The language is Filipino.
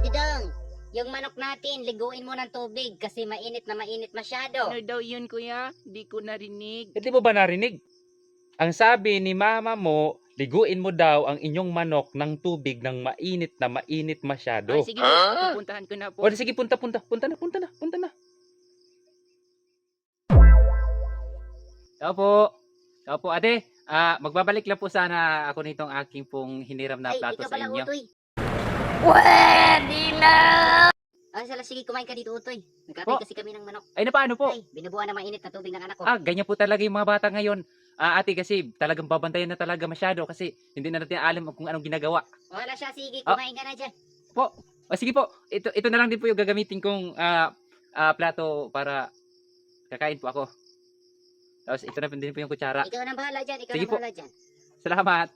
Dudong, yung manok natin, liguin mo ng tubig kasi mainit na mainit masyado. Ano daw yun, kuya? Di ko narinig. Hindi mo ba narinig? Ang sabi ni mama mo, liguin mo daw ang inyong manok ng tubig ng mainit na mainit masyado. Ay, sige po, pupuntahan ko na po. O sige, punta na. Tao po, ate. Magbabalik lang po sana ako nitong aking pong hiniram na Ay, plato ikaw sa pala, inyo. Utoy. Pwede na! Ay, sala, sige, kumain ka dito, Utoy. Nagkatay Po. kasi kami ng manok. Ay, na paano po? Ay, binubuhan ng mainit na tubig ng anak ko. Ganyan po talaga yung mga bata ngayon. Ate, kasi talagang babantayan na talaga masyado kasi hindi na natin alam kung anong ginagawa. Wala siya, sige, Ah. kumain ka na dyan. O sige po, ito na lang din po yung gagamitin kong plato para kakain po ako. Tapos ito na din po yung kutsara. Ikaw nang bahala dyan, ikaw Sige nang po. bahala dyan. Salamat.